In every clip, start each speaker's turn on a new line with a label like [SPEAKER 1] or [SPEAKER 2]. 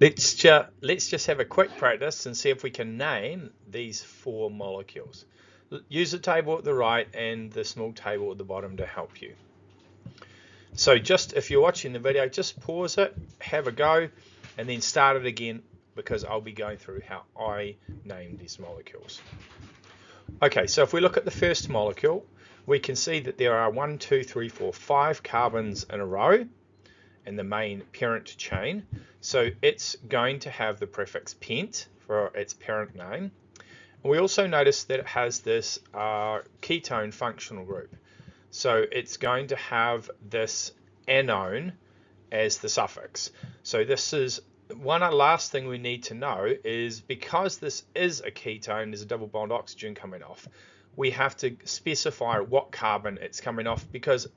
[SPEAKER 1] Let's just have a quick practice and see if we can name these 4 molecules. Use the table at the right and the small table at the bottom to help you. So just if you're watching the video, just pause it, have a go, and then start it again, because I'll be going through how I name these molecules. Okay, so if we look at the first molecule, we can see that there are 1, 2, 3, 4, 5 carbons in a row in the main parent chain. So it's going to have the prefix pent for its parent name. We also notice that it has this ketone functional group. So it's going to have this anone as the suffix. So this is one last thing we need to know is, because this is a ketone, there's a double bond oxygen coming off, we have to specify what carbon it's coming off, because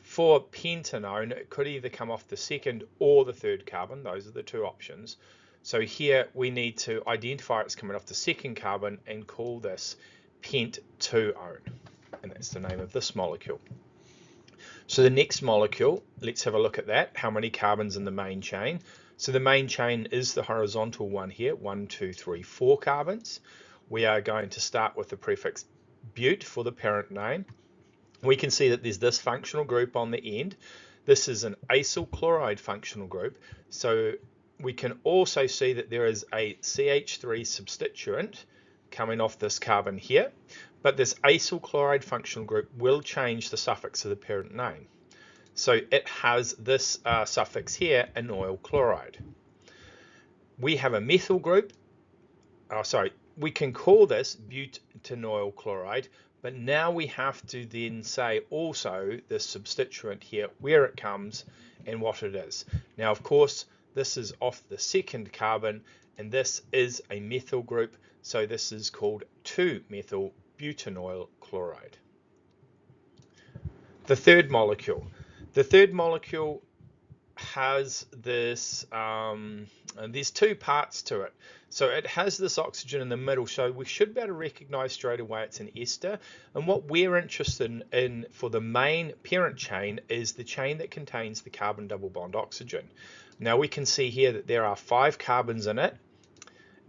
[SPEAKER 1] for pentanone, it could either come off the second or the third carbon. Those are the 2 options. So here we need to identify it's coming off the second carbon and call this pent-2-one. And that's the name of this molecule. So the next molecule, let's have a look at that. How many carbons in the main chain? So the main chain is the horizontal one here, 1, 2, 3, 4 carbons. We are going to start with the prefix but for the parent name. We can see that there's this functional group on the end. This is an acyl chloride functional group. So we can also see that there is a CH3 substituent coming off this carbon here, but this acyl chloride functional group will change the suffix of the parent name. So it has this suffix here, anoyl chloride. We have a methyl group. We can call this butanoyl chloride, but now we have to then say also the substituent here, where it comes and what it is. Now, of course, this is off the second carbon, and this is a methyl group, so this is called 2-methyl butanoyl chloride. The third molecule. The third molecule has this, there's 2 parts to it. So it has this oxygen in the middle, so we should be able to recognize straight away it's an ester. And what we're interested in for the main parent chain is the chain that contains the carbon double bond oxygen. Now we can see here that there are 5 carbons in it,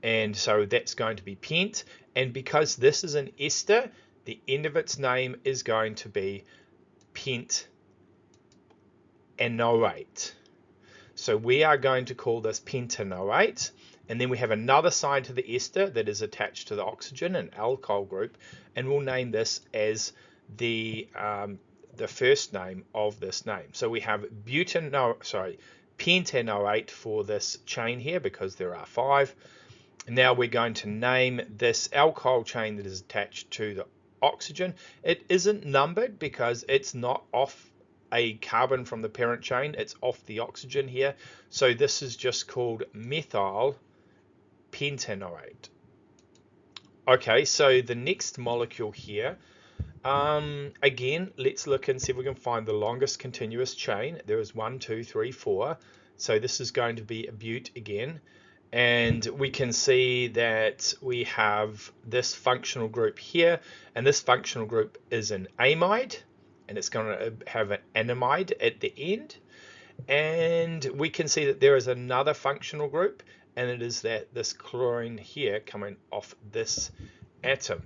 [SPEAKER 1] and so that's going to be pent. And because this is an ester, the end of its name is going to be pentanoate. So we are going to call this pentanoate, and then we have another side to the ester that is attached to the oxygen, an alkyl group, and we'll name this as the first name of this name. So we have pentanoate for this chain here, because there are 5. Now we're going to name this alkyl chain that is attached to the oxygen. It isn't numbered because it's not off a carbon from the parent chain, it's off the oxygen here. So this is just called methyl pentanoate. Okay, so the next molecule here, again, let's look and see if we can find the longest continuous chain. There is 1, 2, 3, 4. So this is going to be a but again. And we can see that we have this functional group here, and this functional group is an amide, and it's going to have an anamide at the end. And we can see that there is another functional group, and it is that this chlorine here coming off this atom.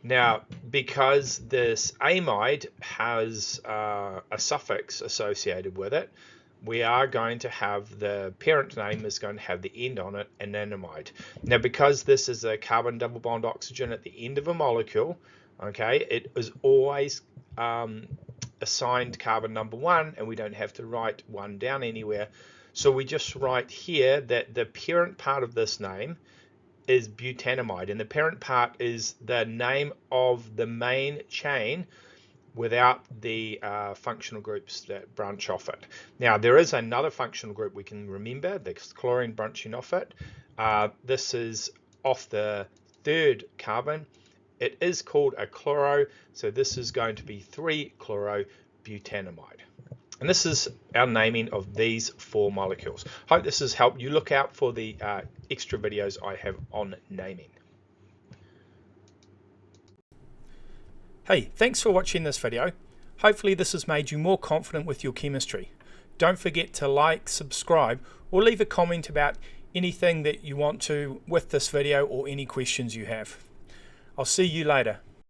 [SPEAKER 1] Now, because this amide has a suffix associated with it, we are going to have the parent name is going to have the end on it, an anamide. Now, because this is a carbon double bond oxygen at the end of a molecule, okay, it is always assigned carbon number 1, and we don't have to write 1 down anywhere. So we just write here that the parent part of this name is butanamide, and the parent part is the name of the main chain without the functional groups that branch off it. Now, there is another functional group we can remember, the chlorine branching off it. This is off the 3rd carbon. It is called a chloro, so this is going to be 3-chlorobutanamide. And this is our naming of these 4 molecules. Hope this has helped. You look out for the extra videos I have on naming. Hey, thanks for watching this video. Hopefully this has made you more confident with your chemistry. Don't forget to like, subscribe, or leave a comment about anything that you want to with this video or any questions you have. I'll see you later.